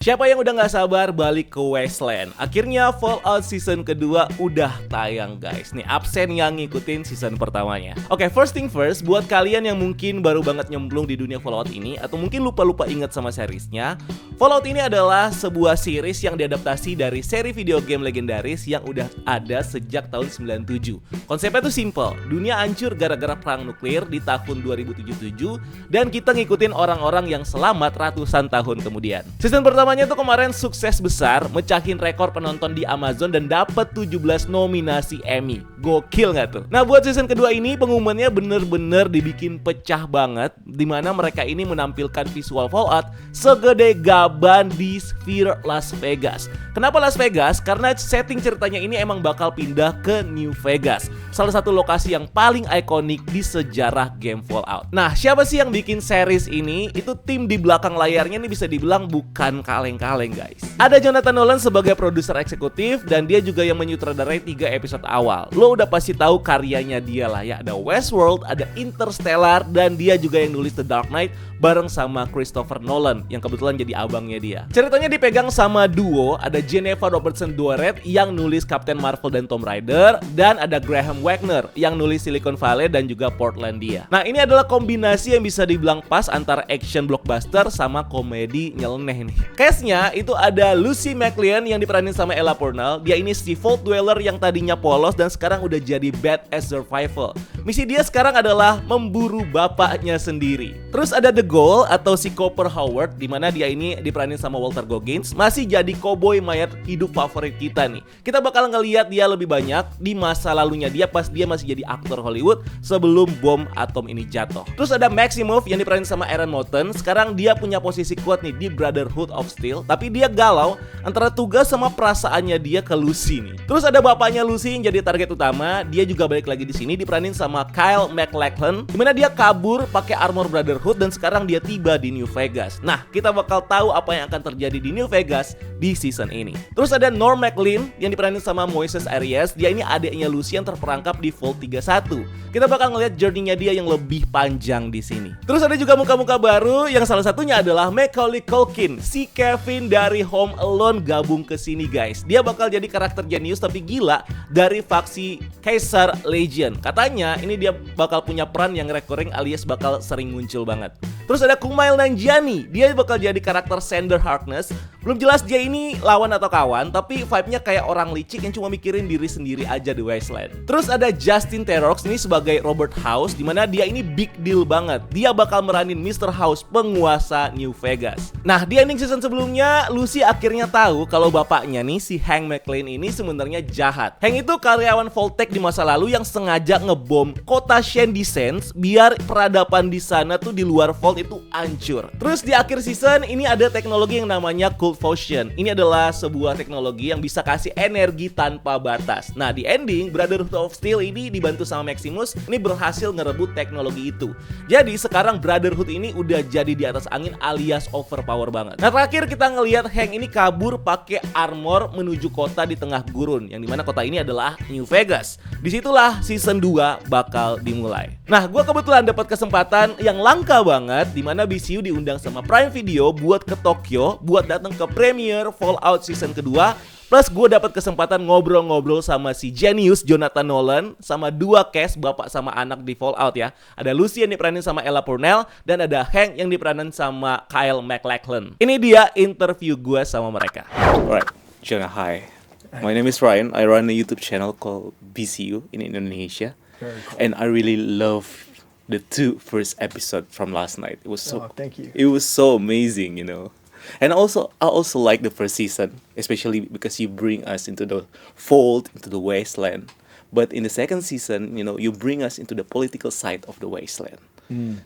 Siapa yang udah gak sabar balik ke Wasteland? Akhirnya Fallout season kedua udah tayang guys. Nih absen yang ngikutin season pertamanya. Oke, first thing first, buat kalian yang mungkin baru banget nyemplung di dunia Fallout ini, atau mungkin lupa-lupa inget sama seriesnya, Fallout ini adalah sebuah series yang diadaptasi dari seri video game legendaris yang udah ada sejak tahun 97. Konsepnya tuh simple, dunia hancur gara-gara perang nuklir di tahun 2077, dan kita ngikutin orang-orang yang selamat ratusan tahun kemudian. Season pertamanya tuh kemarin sukses besar, mecahin rekor penonton di Amazon dan dapat 17 nominasi Emmy. Gokil nggak tuh? Nah, buat season kedua ini pengumumannya bener-bener dibikin pecah banget, dimana mereka ini menampilkan visual Fallout segede gaban di Sphere Las Vegas. Kenapa Las Vegas? Karena setting ceritanya ini emang bakal pindah ke New Vegas, salah satu lokasi yang paling ikonik di sejarah game Fallout. Nah, siapa sih yang bikin series ini? Itu tim di belakang layarnya nih bisa dibilang bukan kaleng-kaleng guys. Ada Jonathan Nolan sebagai produser eksekutif, dan dia juga yang menyutradarai 3 episode awal. Lo udah pasti tahu karyanya dia lah ya. Ada Westworld, ada Interstellar, dan dia juga yang nulis The Dark Knight bareng sama Christopher Nolan yang kebetulan jadi abangnya dia. Ceritanya dipegang sama duo, ada Jennifer Robertson Duaret yang nulis Captain Marvel dan Tomb Raider, dan ada Graham Wagner yang nulis Silicon Valley dan juga Portlandia. Nah, ini adalah kombinasi yang bisa dibilang pas antara action blockbuster sama komedi nyeleneh nih. Cast-nya itu ada Lucy MacLachlan yang diperanin sama Ella Purnell. Dia ini si Vault Dweller yang tadinya polos dan sekarang udah jadi badass survival. Misi dia sekarang adalah memburu bapaknya sendiri. Terus ada The Goal atau si Copper Howard, dimana dia ini diperanin sama Walter Goggins, masih jadi koboi mayat hidup favorit kita nih. Kita bakal ngelihat dia lebih banyak di masa lalunya dia pas dia masih jadi aktor Hollywood sebelum bom atom ini jatuh. Terus ada Maximoff yang diperanin sama Aaron Moulton. Sekarang dia punya posisi kuat nih di Brotherhood of Steel, tapi dia galau antara tugas sama perasaannya dia ke Lucy nih. Terus ada bapaknya Lucy yang jadi target utama. Dia juga balik lagi di sini diperanin sama Kyle MacLachlan, dimana dia kabur pakai armor Brotherhood dan sekarang dia tiba di New Vegas. Nah, kita bakal tahu apa yang akan terjadi di New Vegas di season ini. Terus ada Norm MacLean yang diperanin sama Moises Arias. Dia ini adiknya Lucy yang terperangkap di Vault 31. Kita bakal ngeliat journey-nya dia yang lebih panjang di sini. Terus ada juga muka-muka baru yang salah satunya adalah Macaulay Culkin, si Kevin dari Home Alone gabung ke sini guys. Dia bakal jadi karakter jenius tapi gila dari faksi Caesar Legion. Katanya ini dia bakal punya peran yang recurring alias bakal sering muncul banget. Terus ada Kumail Nanjiani, dia bakal jadi karakter Sander Harkness. Belum jelas dia ini lawan atau kawan, tapi vibe-nya kayak orang licik yang cuma mikirin diri sendiri aja di Wasteland. Terus ada Justin Theroux ini sebagai Robert House, dimana dia ini big deal banget. Dia bakal meranin Mr. House, penguasa New Vegas. Nah, di ending season sebelumnya, Lucy akhirnya tahu kalau bapaknya nih, si Hank McLean ini sebenarnya jahat. Hank itu karyawan Vault-Tec di masa lalu yang sengaja ngebom kota Shandy Sands biar peradaban di sana tuh di luar Vault itu hancur. Terus di akhir season ini ada teknologi yang namanya Cold Fusion. Ini adalah sebuah teknologi yang bisa kasih energi tanpa batas. Nah, di ending Brotherhood of Steel ini dibantu sama Maximus ini berhasil ngerebut teknologi itu. Jadi sekarang Brotherhood ini udah jadi di atas angin alias overpower banget. Nah, terakhir kita ngelihat Hank ini kabur pakai armor menuju kota di tengah gurun, yang dimana kota ini adalah New Vegas. Disitulah season 2 bakal dimulai. Nah, gue kebetulan dapat kesempatan yang langka banget, dimana BCU diundang sama Prime Video buat ke Tokyo, buat datang ke premiere Fallout season kedua. Plus gue dapat kesempatan ngobrol-ngobrol sama si genius Jonathan Nolan, sama 2 cast bapak sama anak di Fallout ya. Ada Lucy yang diperanin sama Ella Purnell, dan ada Hank yang diperanin sama Kyle MacLachlan. Ini dia interview gue sama mereka. Alright, Jangan, hi. My name is Ryan. I run a YouTube channel called BCU in Indonesia. Very cool. And I really love the 2 first episode from last night. It was so thank you. It was so amazing, you know. And I also like the first season, especially because you bring us into the fold, into the wasteland. But in the second season, you know, you bring us into the political side of the wasteland.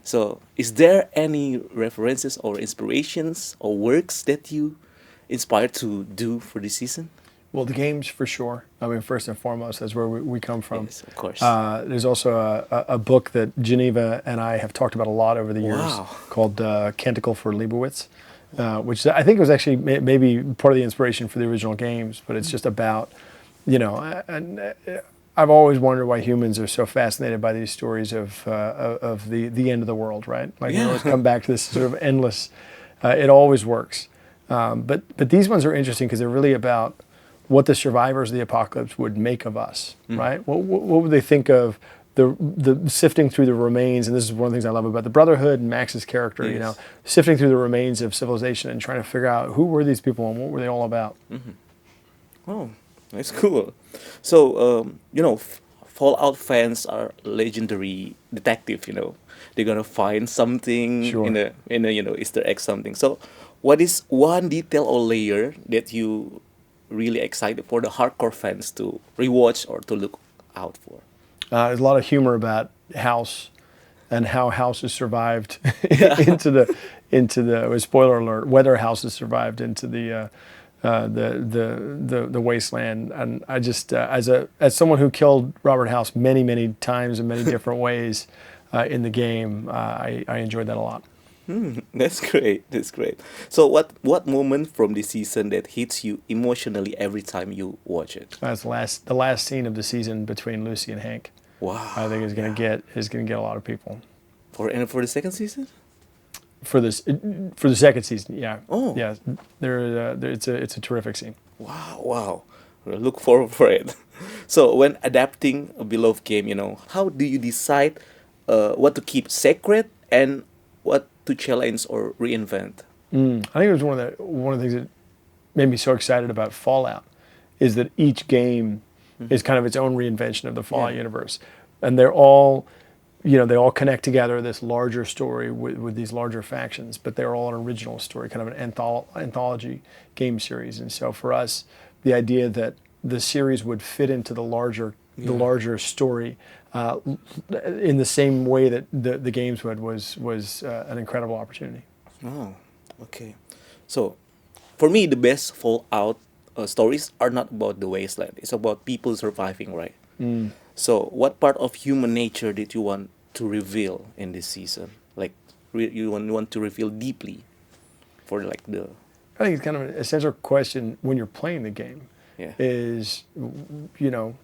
So, is there any references or inspirations or works that you inspired to do for this season? Well, the games for sure. I mean, first and foremost, that's where we come from. Yes, of course. There's also a book that Geneva and I have talked about a lot over the years called Canticle for Leibowitz, which I think was actually maybe part of the inspiration for the original games, but it's just about, you know, I've always wondered why humans are so fascinated by these stories of the end of the world, right? Like, you always come back to this sort of endless, it always works. But these ones are interesting because they're really about what the survivors of the apocalypse would make of us, right? What would they think of the sifting through the remains? And this is one of the things I love about the Brotherhood and Max's character, you know, sifting through the remains of civilization and trying to figure out who were these people and what were they all about. Oh, that's cool. So, you know, Fallout fans are legendary detective, you know. They're gonna find something in a you know, Easter egg something. So, what is one detail or layer that you really excited for the hardcore fans to rewatch or to look out for? There's a lot of humor about House and how House has survived into the spoiler alert, whether House has survived into the wasteland. And I just as someone who killed Robert House many times in many different ways in the game, I enjoyed that a lot. That's great. That's great. So, what moment from this season that hits you emotionally every time you watch it? That's the last scene of the season between Lucy and Hank. Wow. I think is going to get a lot of people. For the second season? For the second season, yeah. Oh. Yeah. It's a terrific scene. Wow. We'll look forward for it. So, when adapting a beloved game, you know, how do you decide what to keep sacred and what to challenge or reinvent? I think it was one of the things that made me so excited about Fallout is that each game is kind of its own reinvention of the Fallout universe, and they're all, you know, they all connect together this larger story with these larger factions, but they're all an original story, kind of an anthology game series. And so for us, the idea that the series would fit into the larger story in the same way that the games would was an incredible opportunity. Oh, okay. So, for me, the best Fallout stories are not about the wasteland. It's about people surviving, right? So, what part of human nature did you want to reveal in this season? Like, you want to reveal deeply for like the... I think it's kind of an essential question when you're playing the game. Is, you know,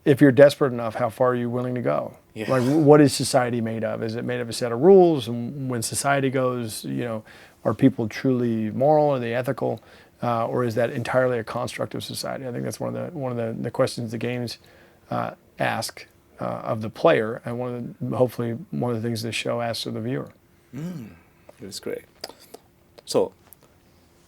if you're desperate enough, how far are you willing to go? Like, what is society made of? Is it made of a set of rules? And when society goes, you know, are people truly moral? Are they ethical? Or is that entirely a construct of society? I think that's one of the questions the games ask of the player, and hopefully one of the things the show asks of the viewer. That's great. So,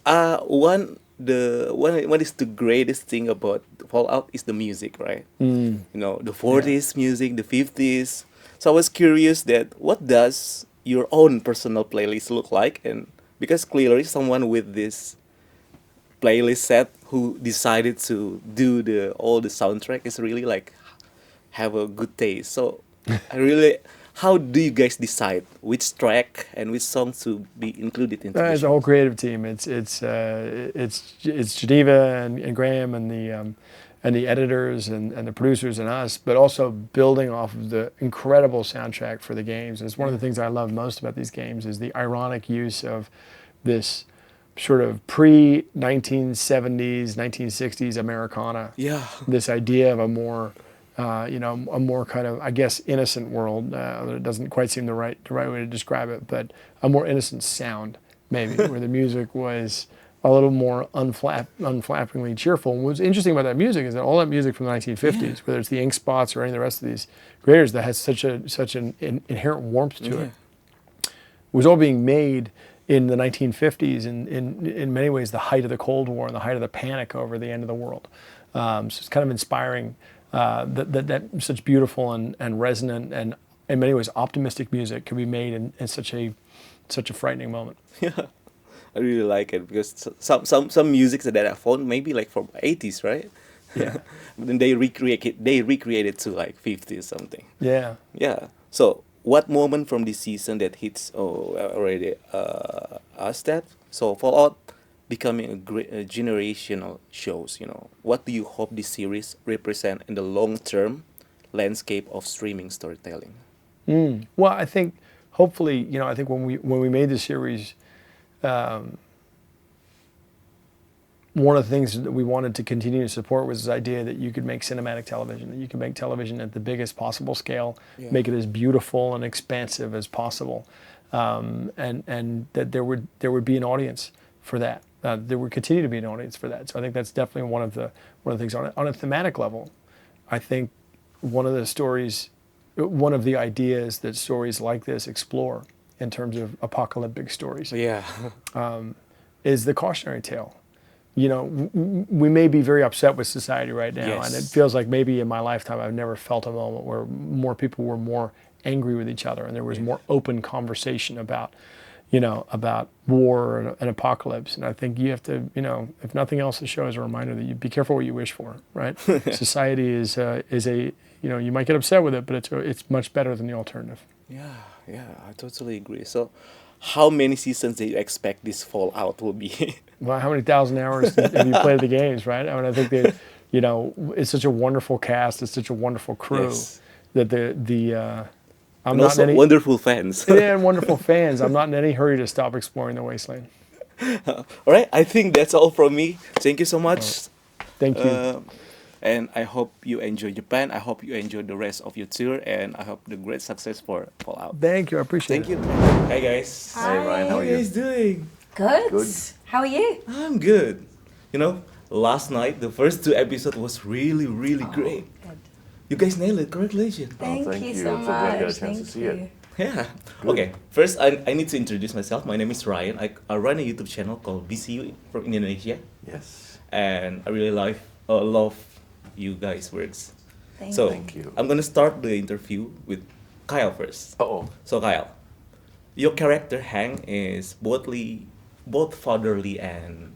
what is the greatest thing about Fallout is the music, right? You know, the 40s music, the 50s. So I was curious that what does your own personal playlist look like? And because clearly someone with this playlist set who decided to do all the soundtrack is really like have a good taste. So how do you guys decide which track and which song to be included in? It's a whole creative team. It's Geneva and Graham and the editors and the producers and us, but also building off of the incredible soundtrack for the games. And it's one of the things I love most about these games is the ironic use of this sort of pre-1970s, 1960s Americana. Yeah. This idea of a more a more kind of, I guess, innocent world. It doesn't quite seem the right way to describe it, but a more innocent sound, maybe, where the music was a little more unflappingly cheerful. And what's interesting about that music is that all that music from the 1950s, whether it's the Ink Spots or any of the rest of these creators, that has such an inherent warmth to it, was all being made in the 1950s, in many ways the height of the Cold War and the height of the panic over the end of the world. So it's kind of inspiring that such beautiful and resonant and in many ways optimistic music can be made in such a frightening moment. Yeah, I really like it because some music that I found maybe like from 80s, right? Yeah. But then they recreated to like 50s something. Yeah. Yeah. So what moment from this season that hits already asked that? So Fallout becoming a great generational shows, you know. What do you hope this series represent in the long-term landscape of streaming storytelling? Well, I think hopefully, you know, I think when we made the series, one of the things that we wanted to continue to support was this idea that you could make cinematic television, that you can make television at the biggest possible scale, make it as beautiful and expansive as possible. and that there would be an audience for that. There would continue to be an audience for that. So I think that's definitely one of the things on a thematic level. I think one of the ideas that stories like this explore in terms of apocalyptic stories is the cautionary tale. You know, we may be very upset with society right now, and it feels like maybe in my lifetime I've never felt a moment where more people were more angry with each other and there was more open conversation about, about war and apocalypse. And I think you have to, if nothing else, the show is a reminder that you be careful what you wish for, right? Society is a, you might get upset with it, but it's much better than the alternative. Yeah, I totally agree. So how many seasons do you expect this Fallout will be? Well, how many thousand hours have you played the games, right? I mean, I think that, it's such a wonderful cast, it's such a wonderful crew that I'm and not also in any, wonderful fans. yeah, and wonderful fans. I'm not in any hurry to stop exploring the wasteland. All right, I think that's all from me. Thank you so much. Thank you. And I hope you enjoy Japan. I hope you enjoy the rest of your tour, and I hope the great success for Fallout. Thank you. I appreciate Thank it. you. Hi guys. Hi. Hey Ryan, how are How are you you? guys doing? Good. How are you? I'm good. Last night the first 2 episodes was really great. Good. You guys nailed it. Congratulations. Thank thank you you. so I'm so glad I got a much. chance to Thank see you. it. Yeah. Okay. First, I need to introduce myself. My name is Ryan. I run a YouTube channel called BCU from Indonesia, Yes. and I really love you guys' works. Thank So Thank you. I'm gonna start the interview with Kyle first. Uh-oh. So Kyle, your character Hank is both fatherly and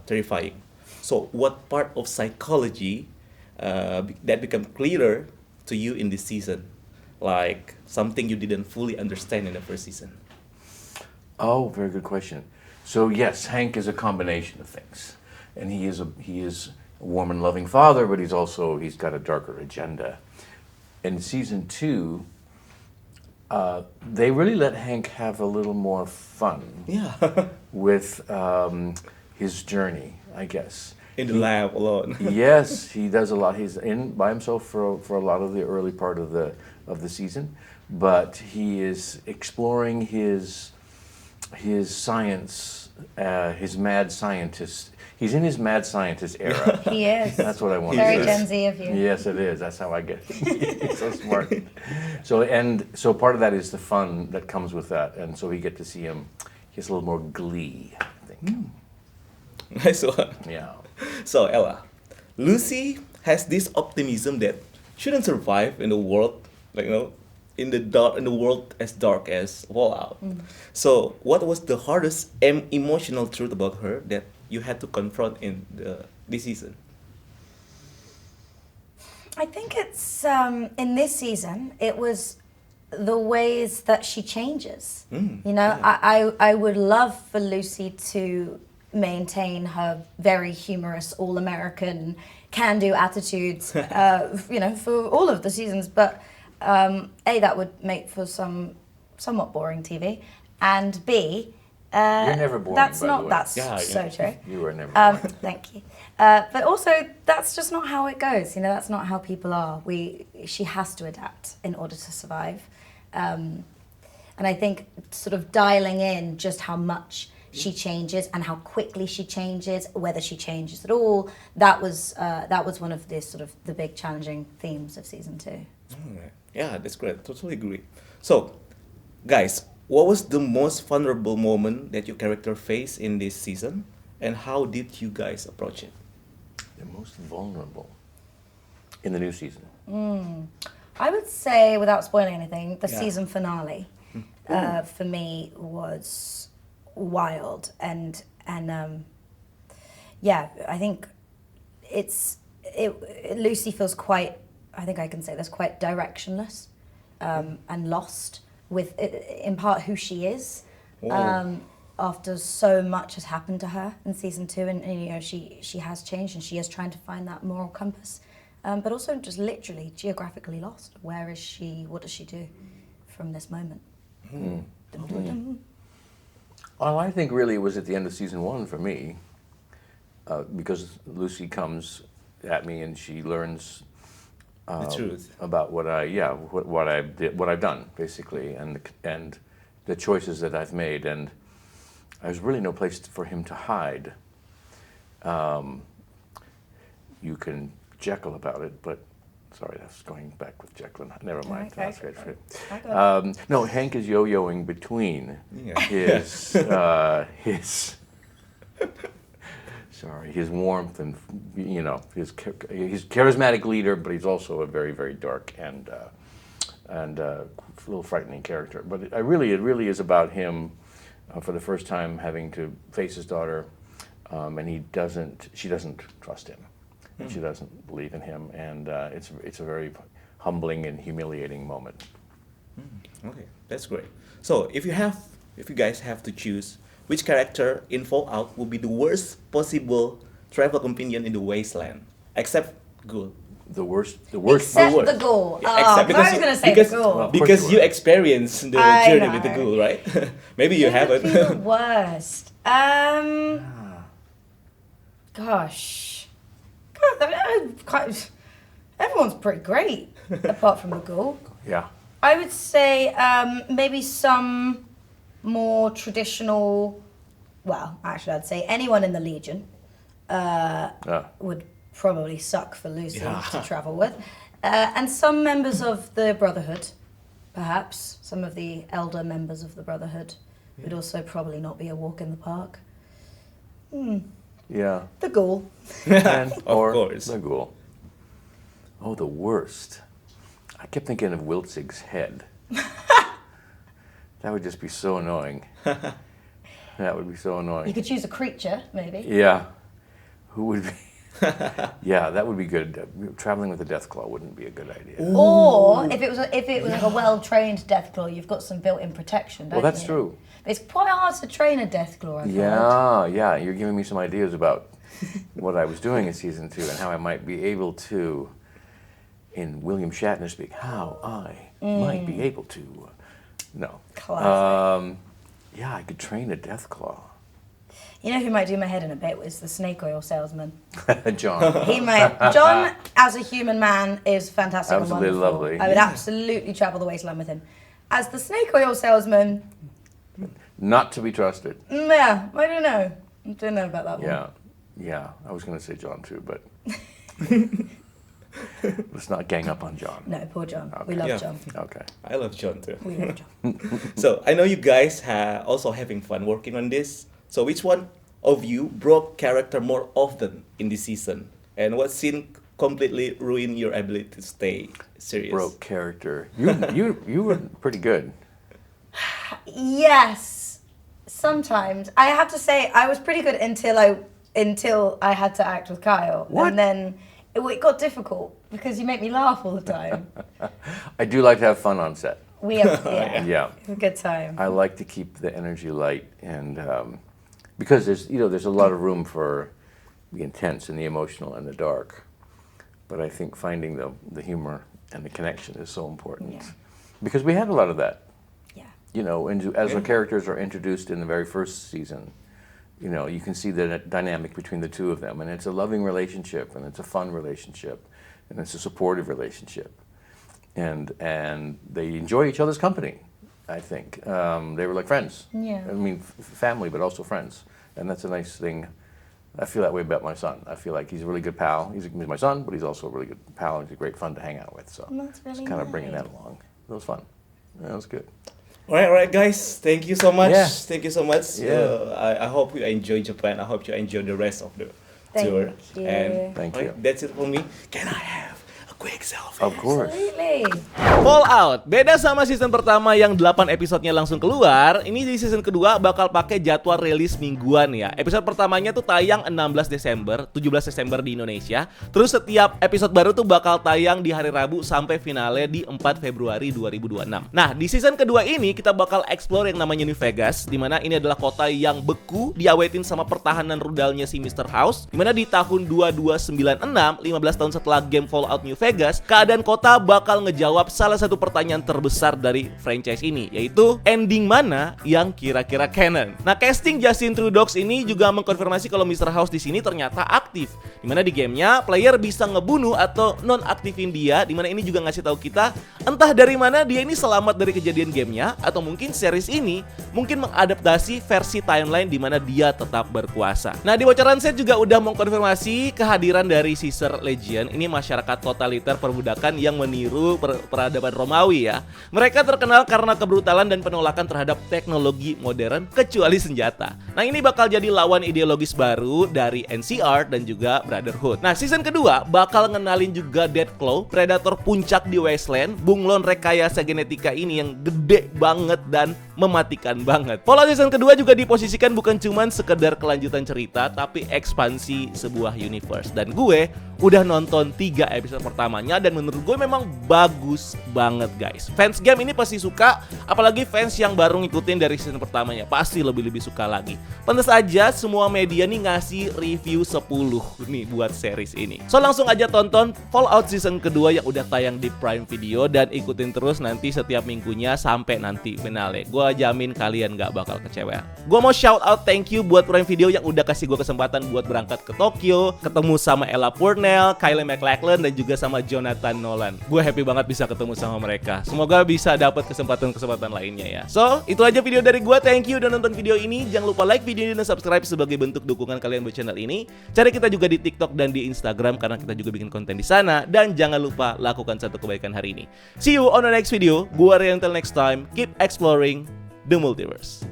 terrifying. So what part of psychology that become clearer to you in this season? Like something you didn't fully understand in the first season. Oh, very good question. So yes, Hank is a combination of things, and he is a warm and loving father, but he's got a darker agenda. In season 2, they really let Hank have a little more fun Yeah. with his journey, I guess. In the lab alone. Yes, he does a lot. He's in by himself for a lot of the early part of the season, but he is exploring his science, his mad scientist. He's in his mad scientist era. He is. That's what I want Very to Gen say. Z of you. Yes, it is. That's how I get. He's so smart. So part of that is the fun that comes with that, and so we get to see him. He has a little more glee, I think. Nice one. Yeah. So Ella, Lucy has this optimism that shouldn't survive in the world, in the world as dark as Fallout. So what was the hardest emotional truth about her that you had to confront in this season? I think it's in this season. It was the ways that she changes. I would love for Lucy to maintain her very humorous, all-American, can-do attitudes, for all of the seasons. But A, that would make for some somewhat boring TV, and B, You're never boring, that's by the not way. that's Yeah, so yeah. true. You are never. boring. Thank you. But also, that's just not how it goes. That's not how people are. She has to adapt in order to survive. And I think sort of dialing in just how much she changes and how quickly she changes, whether she changes at all, that was one of the sort of the big challenging themes of season 2. Alright. Yeah, that's great. Totally agree. So, guys, what was the most vulnerable moment that your character faced in this season, and how did you guys approach it? The most vulnerable in the new season. I would say, without spoiling anything, the Yeah. season finale for me was wild, and I think Lucy feels quite, I think I can say this, quite directionless and lost with in part who she is after so much has happened to her in season 2, and she has changed, and she is trying to find that moral compass, but also just literally geographically lost. Where is she? What does she do from this moment? Dum, dum, dum. Well, I think really it was at the end of season 1 for me, because Lucy comes at me and she learns The truth. about what I've done basically, and the choices that I've made, and there's really no place for him to hide. You can Jekyll about it, but sorry, that's going back with Jekyll. Never mind. Okay. That's great for it. No, Hank is yo-yoing between his his warmth and his charismatic leader, but he's also a very, very dark and a little frightening character. But it really is about him for the first time having to face his daughter, and she doesn't trust him. She doesn't believe in him, and it's a very humbling and humiliating moment. Okay, that's great. So if you guys have to choose which character in Fallout would be the worst possible travel companion in the wasteland, except Ghoul. The worst. Except the Ghoul. Except I was going to say the Ghoul. Because you experienced the journey with the Ghoul, right? Maybe you haven't. Who would be the worst? Gosh. God, everyone's pretty great, apart from the Ghoul. Yeah. I would say maybe some more traditional, well, actually I'd say anyone in the Legion would probably suck for Lucy to travel with. And some members of the Brotherhood, perhaps, some of the elder members of the Brotherhood would also probably not be a walk in the park. Yeah. The Ghoul. Of course. The Ghoul. Oh, the worst. I kept thinking of Wiltzig's head. That would just be so annoying. That would be so annoying. You could choose a creature, maybe. Yeah. Who would be? Yeah, that would be good. Traveling with a Deathclaw wouldn't be a good idea. Or if it was like a well-trained Deathclaw, you've got some built-in protection, don't you? Well, that's true. But it's quite hard to train a Deathclaw, I've heard. Yeah. You're giving me some ideas about what I was doing in season 2 and how I might be able to, in William Shatner speak, how I might be able to. No. Classic. Yeah, I could train a Deathclaw. You know who might do my head in a bit was the snake oil salesman. John. He might. John, as a human man, is fantastic Absolutely and wonderful. lovely. I would absolutely travel the wasteland with him. As the snake oil salesman, Not to be trusted. yeah, I don't know. I don't know about that one. Yeah. I was going to say John too, but let's not gang up on John. No, poor John. Okay. We love Yeah. John. Okay. I love John too. We love John. So I know you guys also having fun working on this. So which one of you broke character more often in this season? And what scene completely ruined your ability to stay serious? Broke character. You were pretty good. Yes, sometimes. I have to say, I was pretty good until I had to act with Kyle. What? And then it got difficult because you make me laugh all the time. I do like to have fun on set. We have, yeah, Yeah. it's a good time. I like to keep the energy light, and because there's a lot of room for the intense and the emotional and the dark, but I think finding the humor and the connection is so important. Yeah. Because we had a lot of that. Yeah. And as the characters are introduced in the very first season, you can see the dynamic between the two of them, and it's a loving relationship, and it's a fun relationship, and it's a supportive relationship, and they enjoy each other's company. I think they were like friends. Yeah. I mean, family, but also friends, and that's a nice thing. I feel that way about my son. I feel like he's a really good pal. He's my son, but he's also a really good pal, and he's great fun to hang out with. So That's really just kind of bringing nice. that along. It was fun. Yeah, it was good. All right, guys. Thank you so much. Yeah. Thank you so much. Yeah. I hope you enjoy Japan. I hope you enjoy the rest of the Thank tour. you. And Thank all you. right, that's it for me. Can I have a quick selfie? Of course. Absolutely. Fallout. Beda sama season pertama yang 8 episodenya langsung keluar, ini di season kedua bakal pakai jadwal rilis mingguan ya. Episode pertamanya tuh tayang 16 Desember, 17 Desember di Indonesia. Terus setiap episode baru tuh bakal tayang di hari Rabu sampai finale di 4 Februari 2026. Nah, di season kedua ini kita bakal explore yang namanya New Vegas, di mana ini adalah kota yang beku diawetin sama pertahanan rudalnya si Mr. House, di mana di tahun 2296, 15 tahun setelah game Fallout New Vegas, Vegas, keadaan kota bakal ngejawab salah satu pertanyaan terbesar dari franchise ini, yaitu ending mana yang kira-kira canon. Nah, casting Justin Trudeau ini juga mengkonfirmasi kalau Mr. House di sini ternyata aktif, dimana di gamenya player bisa ngebunuh atau nonaktifin dia, dimana ini juga ngasih tahu kita entah dari mana dia ini selamat dari kejadian gamenya, atau mungkin series ini mungkin mengadaptasi versi timeline dimana dia tetap berkuasa. Nah, di bocoran set juga udah mengkonfirmasi kehadiran dari Caesar Legion. Ini masyarakat totaliter perbudakan yang meniru peradaban Romawi ya. Mereka terkenal karena kebrutalan dan penolakan terhadap teknologi modern kecuali senjata. Nah, ini bakal jadi lawan ideologis baru dari NCR dan juga Brotherhood. Nah, season kedua bakal ngenalin juga Deathclaw, predator puncak di Wasteland, bunglon rekayasa genetika ini yang gede banget dan mematikan banget. Fallout season kedua juga diposisikan bukan cuman sekedar kelanjutan cerita, tapi ekspansi sebuah universe. Dan gue udah nonton 3 episode pertamanya dan menurut gue memang bagus banget guys. Fans game ini pasti suka, apalagi fans yang baru ngikutin dari season pertamanya pasti lebih-lebih suka lagi. Pantes aja semua media nih ngasih review 10 nih buat series ini. So langsung aja tonton Fallout season kedua yang udah tayang di Prime Video dan ikutin terus nanti setiap minggunya sampai nanti finale. Gue jamin kalian gak bakal kecewa. Gue mau shout out thank you buat Prime Video yang udah kasih gue kesempatan buat berangkat ke Tokyo, ketemu sama Purnell, MacLachlan, dan juga sama Jonathan Nolan. Gue happy banget bisa ketemu sama mereka. Semoga bisa dapat kesempatan-kesempatan lainnya ya. So, itu aja video dari gue. Thank you udah nonton video ini. Jangan lupa like video ini dan subscribe sebagai bentuk dukungan kalian buat channel ini. Cari kita juga di TikTok dan di Instagram karena kita juga bikin konten di sana. Dan jangan lupa lakukan satu kebaikan hari ini. See you on the next video. Gue Ray, until next time. Keep exploring the multiverse.